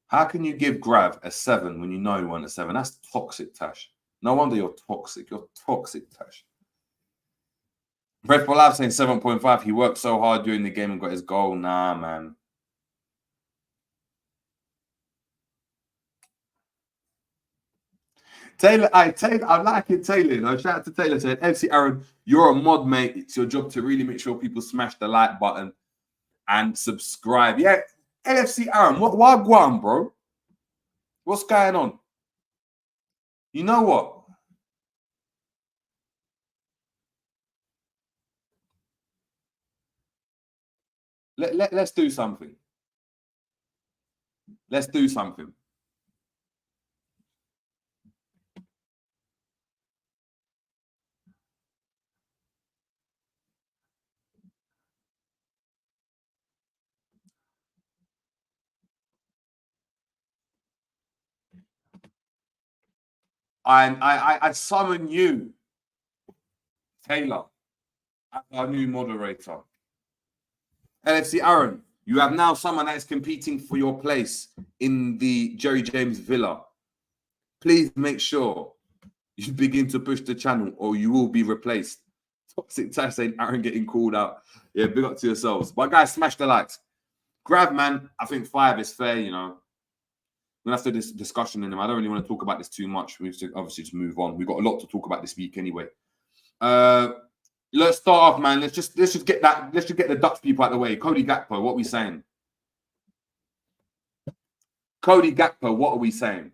How can you give Grav a 7 when you know you want a 7? That's toxic, Tash. No wonder you're toxic. You're toxic, Tash. Red for Life saying 7.5. He worked so hard during the game and got his goal. Nah, man. Taylor, I'm liking Taylor. You know? Shout out to Taylor saying, FC Aaron, you're a mod, mate. It's your job to really make sure people smash the like button and subscribe. Yeah, LFC Aaron, what wagwan, bro? What's going on? You know what? Let's do something. Let's do something. I summon you, Taylor, as our new moderator. LFC Aaron, you have now someone that is competing for your place in the Jerry James Villa. Please make sure you begin to push the channel or you will be replaced. Toxic Tash saying Aaron getting called out. Yeah, big up to yourselves. But guys, smash the likes. Grab, man, I think 5 is fair, you know. We're going to have this discussion in them. I don't really want to talk about this too much. We have to obviously just move on. We've got a lot to talk about this week anyway. Let's start off, man. Let's just get the Dutch people out of the way. Cody Gakpo, what are we saying? Cody Gakpo, what are we saying?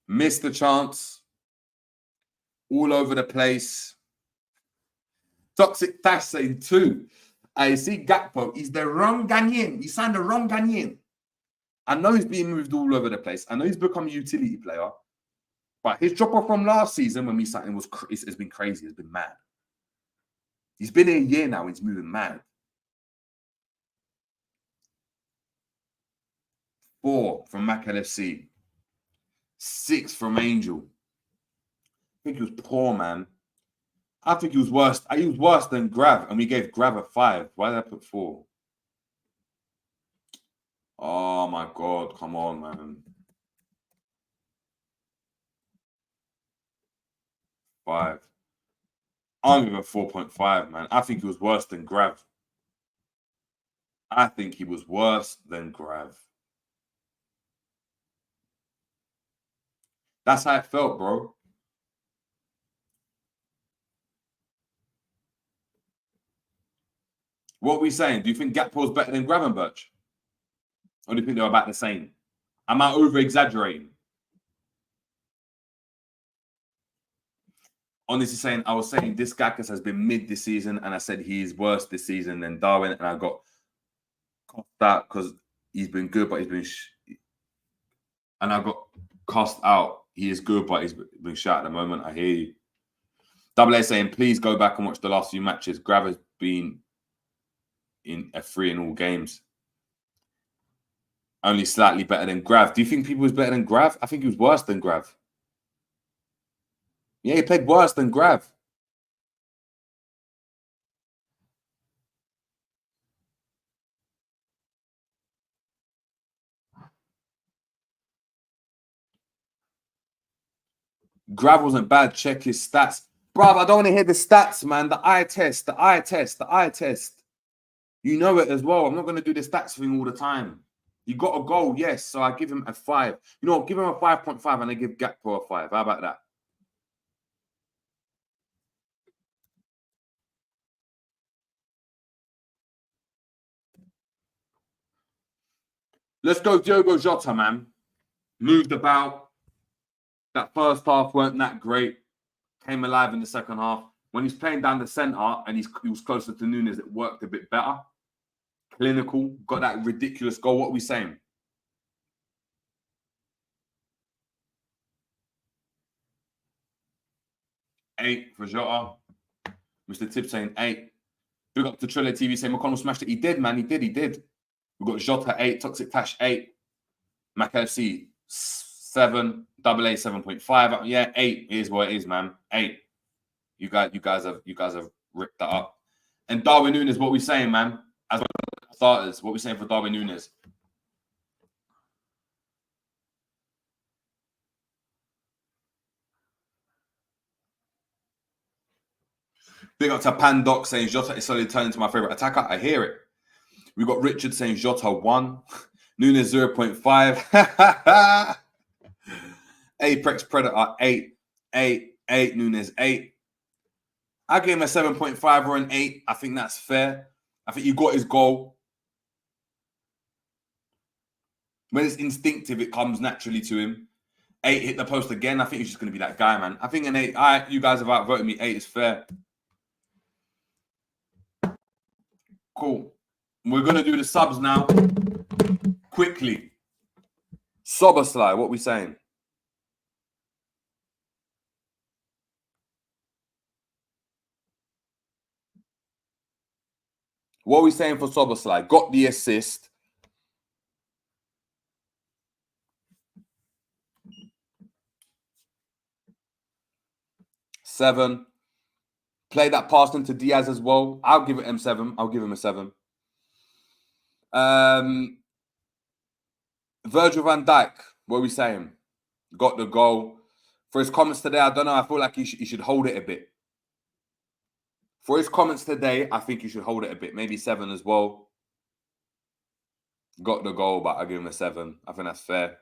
Missed the chance. All over the place. Toxic Tash saying 2. I see Gakpo. He's the wrong Ghanaian. He signed the wrong Ghanaian. I know he's being moved all over the place. I know he's become a utility player. But his drop-off from last season when we signed him has been crazy. It's been mad. He's been here a year now. He's moving mad. 4 from Mac LFC. 6 from Angel. I think he was poor, man. I think he was worse. He was worse than Grav, and we gave Grav a 5. Why did I put 4? Oh my God! Come on, man. 5. I'm giving a 4.5, man. I think he was worse than Grav. I think he was worse than Grav. That's how it felt, bro. What are we saying? Do you think Gakpo's better than Gravenberch? Or do you think they're about the same? Am I over-exaggerating? Honestly saying, I was saying this Gakas has been mid this season, and I said he's worse this season than Darwin, and I got cost out because he's been good, but he's been... and I got cost out. He is good, but he's been shot at the moment. I hear you. Double A saying, please go back and watch the last few matches. Grav has been in a 3 in all games. Only slightly better than Grav. Do you think people was better than Grav? I think he was worse than Grav. Yeah, he played worse than Grav. Grav wasn't bad. Check his stats. Bruv, I don't want to hear the stats, man. The eye test, the eye test, the eye test. You know it as well. I'm not going to do the stats thing all the time. You got a goal, yes. So I give him a 5. You know, give him a 5.5 and I give Gakpo a 5. How about that? Let's go Diogo Jota, man. Moved about. That first half weren't that great. Came alive in the second half. When he's playing down the centre and he was closer to Nunes, it worked a bit better. Clinical. Got that ridiculous goal. What are we saying? Eight for Jota. Mr. Tibb saying 8. Big up to Triller TV saying McConnell smashed it. He did, man. He did. We've got Jota 8, Toxic Tash 8, Mac FC 7, Double A 7.5. Yeah, 8 is what it is, man. 8. You guys have ripped that up. And Darwin Nunes, what we saying, man? As starters, what we saying for Darwin Nunes? Big up to Pandoc saying Jota is slowly turning to my favorite attacker. I hear it. We got Richard saying Jota 1. Nunes 0.5. Apex Predator 8. Nunes 8. I gave him a 7.5 or an 8. I think that's fair. I think he got his goal. When it's instinctive, it comes naturally to him. 8 hit the post again. I think he's just going to be that guy, man. I think an 8. You guys have outvoted me. 8 is fair. Cool. We're going to do the subs now. Quickly. Soboslai, what are we saying? What are we saying for Soboslai? Got the assist. Seven. Play that pass into Diaz as well. I'll give it M7. I'll give him a 7. Virgil van Dijk, what are we saying? Got the goal. For his comments today, I don't know. I feel like he should hold it a bit. For his comments today, I think he should hold it a bit. Maybe 7 as well. Got the goal, but I'll give him a 7. I think that's fair.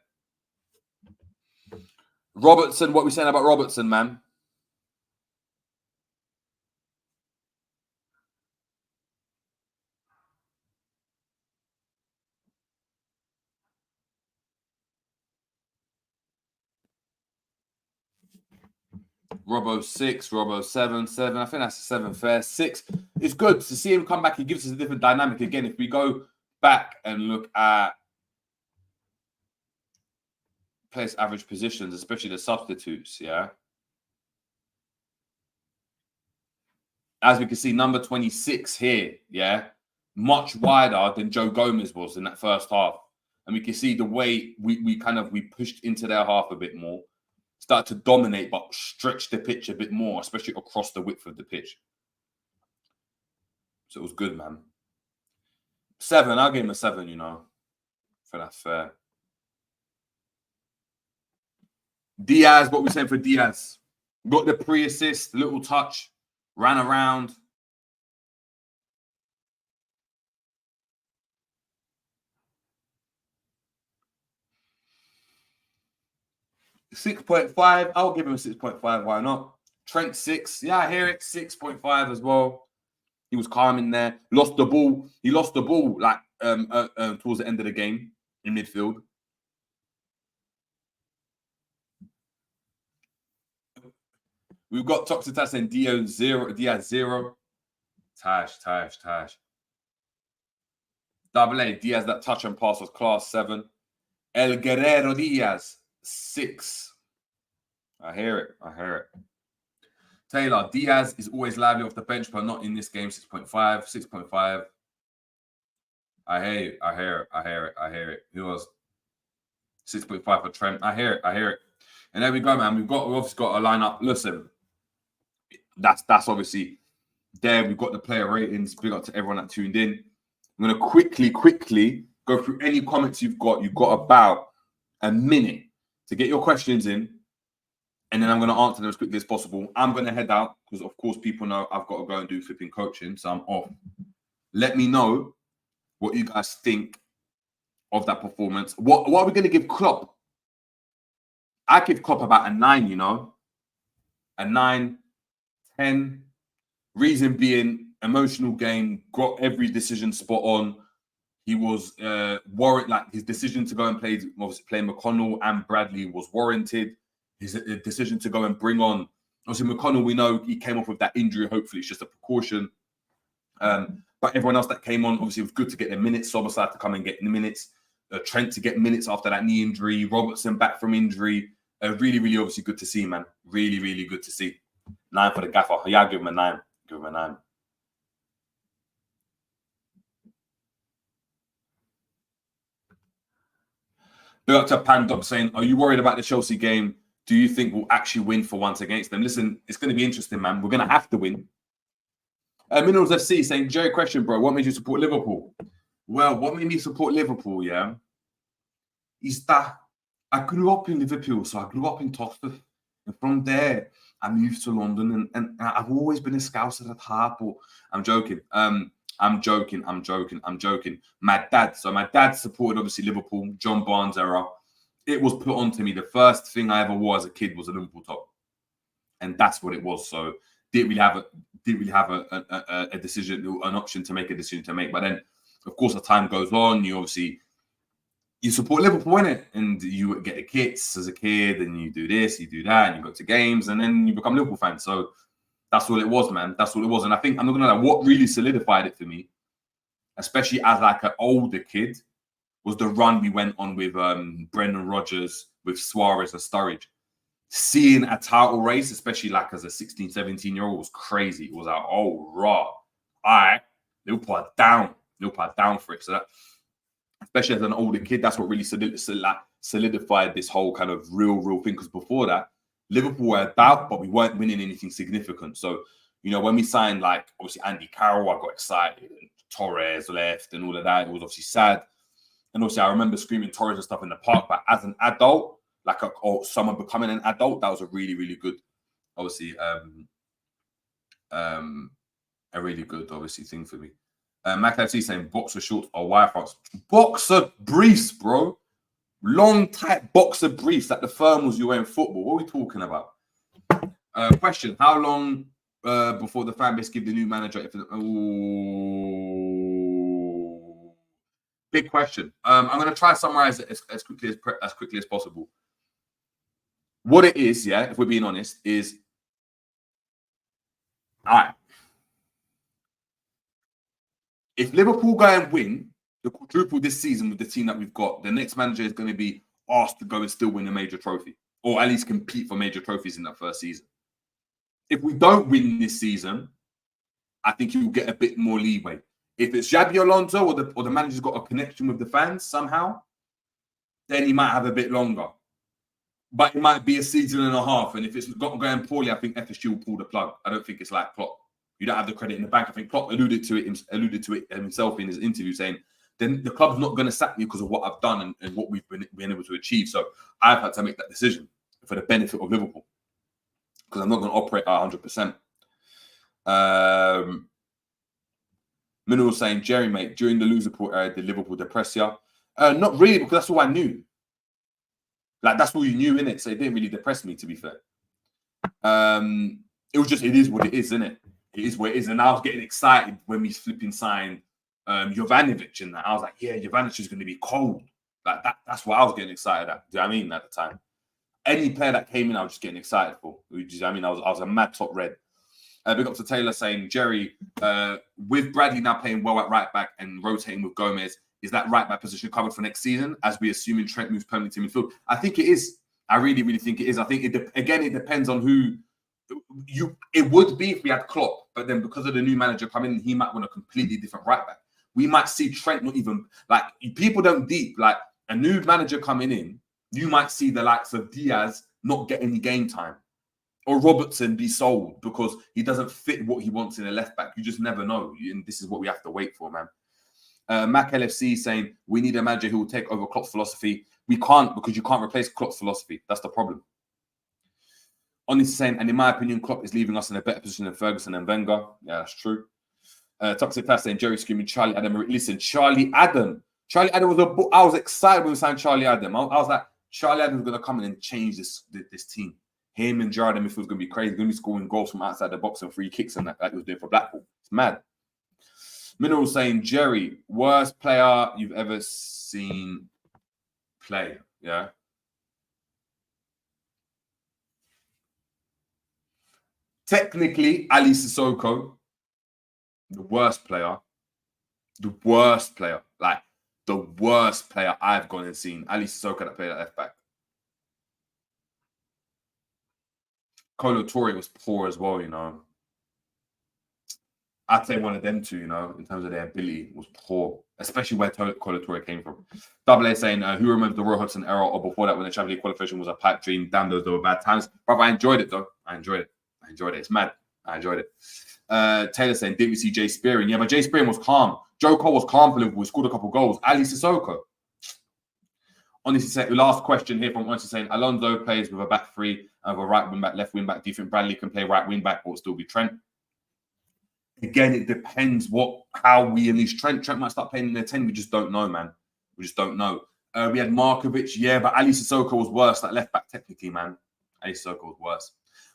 Robertson, what are we saying about Robertson, man? Robbo 6, Robbo 7. I think that's a 7 fair. 6. It's good to see him come back. He gives us a different dynamic. Again, if we go back and look at place average positions, especially the substitutes, yeah. As we can see, number 26 here, yeah, much wider than Joe Gomez was in that first half. And we can see the way we pushed into their half a bit more. Start to dominate, but stretch the pitch a bit more, especially across the width of the pitch. So it was good, man. 7, I'll give him a 7, you know. For that's fair. Diaz, what we saying for Diaz? Got the pre-assist, little touch, ran around. 6.5. I'll give him a 6.5. Why not? Trent 6. Yeah, I hear it. 6.5 as well. He was calm in there. Lost the ball. He lost the ball like towards the end of the game in midfield. We've got Toxitas and Diaz 0. Tash. Double A. Diaz, that touch and pass was class 7. El Guerrero Diaz 6. I hear it. Taylor, Diaz is always lively off the bench, but not in this game. 6.5. 6.5. I hear it. Who was 6.5 for Trent? I hear it. And there we go, man. We've obviously got a lineup. Listen, that's obviously there. We've got the player ratings. Big up to everyone that tuned in. I'm gonna quickly go through any comments you've got. You've got about a minute to get your questions in, and then I'm going to answer them as quickly as possible. I'm going to head out because, of course, people know I've got to go and do flipping coaching, so I'm off. Let me know what you guys think of that performance. What are we going to give Klopp? I give Klopp about a 9, you know. A 9, 10. Reason being, emotional game, got every decision spot on. He was warranted, like his decision to go and play McConnell and Bradley was warranted. His decision to go and bring on, obviously McConnell, we know he came off with that injury. Hopefully it's just a precaution. But everyone else that came on, obviously it was good to get the minutes. Soboslai to come and get the minutes. Trent to get minutes after that knee injury. Robertson back from injury. Really, really obviously good to see, man. Really, really good to see. 9 for the gaffer. Yeah, I'll give him a 9. Give him a 9. Big up to Pandoc saying, are you worried about the Chelsea game? Do you think we'll actually win for once against them? Listen, it's going to be interesting, man. We're going to have to win. Minerals FC saying, Jerry, question, bro. What made you support Liverpool? Well, what made me support Liverpool, yeah, is that I grew up in Liverpool. So I grew up in Tottenham. And from there, I moved to London. And I've always been a Scouser at heart. But I'm joking. I'm joking. My dad supported obviously Liverpool, John Barnes era. It was put onto me. The first thing I ever wore as a kid was a Liverpool top, and that's what it was. So didn't really have a decision, an option to make a decision to make. But then, of course, as time goes on, you support Liverpool, innit? And you get the kits as a kid, and you do this, you do that, and you go to games, and then you become Liverpool fans. So that's all it was, man. That's all it was. And I think, I'm not gonna lie, what really solidified it for me, especially as like an older kid, was the run we went on with Brendan Rodgers, with Suarez and Sturridge. Seeing a title race, especially like as a 16, 17-year-old, was crazy. It was like, oh, raw. All right, Liverpool are down. Liverpool are down for it. So that, especially as an older kid, that's what really solidified this whole kind of real thing. Because before that, Liverpool were about, but we weren't winning anything significant. So, when we signed, like, obviously Andy Carroll, I got excited. And Torres left and all of that. It was obviously sad. And obviously, I remember screaming Torres and stuff in the park. But as an adult, or someone becoming an adult, that was a really, really good, obviously, a really good, obviously, thing for me. Mac FC saying boxer shorts or wire fronts. Boxer briefs, bro. Long, tight boxer briefs that the firm was you wearing football. What are we talking about? Question: how long before the fan base give the new manager? Big question. I'm going to try to summarize it as quickly as possible. What it is, yeah, if we're being honest, is all right. If Liverpool go and win the quadruple this season with the team that we've got, the next manager is going to be asked to go and still win a major trophy, or at least compete for major trophies in that first season. If we don't win this season, I think you'll get a bit more leeway. If it's Xabi Alonso or the manager's got a connection with the fans somehow, then he might have a bit longer. But it might be a season and a half. And if it's got going poorly, I think FSG will pull the plug. I don't think it's like Klopp. You don't have the credit in the bank. I think Klopp alluded to it himself in his interview, saying, then the club's not going to sack me because of what I've done and what we've been able to achieve. So I've had to make that decision for the benefit of Liverpool, because I'm not going to operate at 100%. Mineral saying, Jerry, mate, during the Liverpool era, did Liverpool depress you? Not really, because that's all I knew. Like, that's all you knew, innit? So it didn't really depress me, to be fair. It was just, it is what it is, innit? It is what it is. And I was getting excited when we flipping signed Jovanovic in that. I was like, yeah, Jovanovic is going to be cold. Like, that's what I was getting excited at. Do you know what I mean? At the time. Any player that came in, I was just getting excited for. Do you know what I mean? I was a mad top red. Big up to Taylor saying, Jerry, with Bradley now playing well at right back and rotating with Gomez, is that right back position covered for next season, as we assuming Trent moves permanently to midfield? I think it is. I really, really think it is. I think it depends on who it would be if we had Klopp, but then because of the new manager coming in, he might want a completely different right back. We might see Trent not even, like, people don't deep, like, a new manager coming in, you might see the likes of Diaz not get any game time, or Robertson be sold because he doesn't fit what he wants in a left back. You just never know, and this is what we have to wait for, man. Mac LFC saying, we need a manager who will take over Klopp's philosophy. We can't, because you can't replace Klopp's philosophy. That's the problem. Honestly saying, and in my opinion, Klopp is leaving us in a better position than Ferguson and Wenger. Yeah, that's true. Toxic Pass saying, Jerry screaming, Charlie Adam. Listen, Charlie Adam was I was excited when we signed Charlie Adam. I was like, Charlie Adam's going to come in and change this team. Him and Gerrard, if it was going to be crazy, going to be scoring goals from outside the box and free kicks and that, like he was doing for Blackpool. It's mad. Mineral saying, Jerry, worst player you've ever seen play. Yeah. Technically, Ali Sissoko, the worst player, like the worst player I've gone and seen. Ali Sissoko that played at left back. Kolo Toure was poor as well, you know. I'd say one of them two, you know, in terms of their ability, was poor, especially where Kolo Toure came from. Double A saying, who remembers the Roy Hodgson era or before that when the Champions League qualification was a pipe dream? Damn, those were bad times. Brother, I enjoyed it, though. I enjoyed it. It's mad. I enjoyed it. Taylor saying, did we see Jay Spearing? Yeah, but Jay Spearing was calm. Joe Cole was calm for Liverpool. He scored a couple goals. Ali Sissoko. Honestly, saying, last question here from Honestly saying, Alonso plays with a back 3 and with a right wing back, left wing back. Do you think Bradley can play right wing back or still be Trent? Again, it depends how we unleash Trent. Trent might start playing in the 10. We just don't know, man. We just don't know. We had Markovic, yeah, but Ali Sissoko was worse. That left back, technically, man. Ali Sissoko was worse.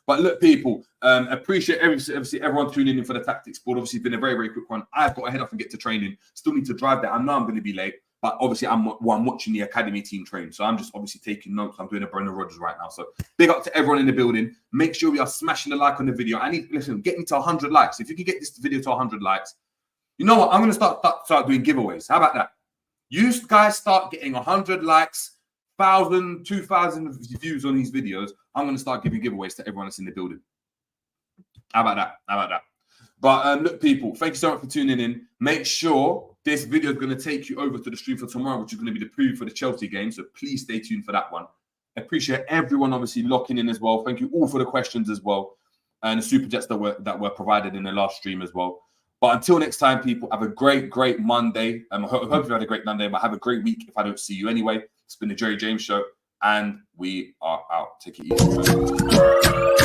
But look, people, appreciate everyone tuning in for the Tactics Board. Obviously, it's been a very, very quick one. I've got to head off and get to training. Still need to drive there. I know I'm going to be late, but obviously, I'm watching the academy team train. So I'm just obviously taking notes. I'm doing a Brendan Rodgers right now. So big up to everyone in the building. Make sure we are smashing the like on the video. Get me to 100 likes. If you can get this video to 100 likes, you know what? I'm going to start doing giveaways. How about that? You guys start getting 100 likes, 1,000, 2,000 views on these videos. I'm going to start giving giveaways to everyone that's in the building. How about that? But look, people, thank you so much for tuning in. Make sure this video is going to take you over to the stream for tomorrow, which is going to be the preview for the Chelsea game. So please stay tuned for that one. I appreciate everyone obviously locking in as well. Thank you all for the questions as well. And the super chats that were provided in the last stream as well. But until next time, people, have a great Monday. I hope you had a great Monday, but have a great week if I don't see you anyway. It's been the Jerry James Show, and we are out. Take it easy.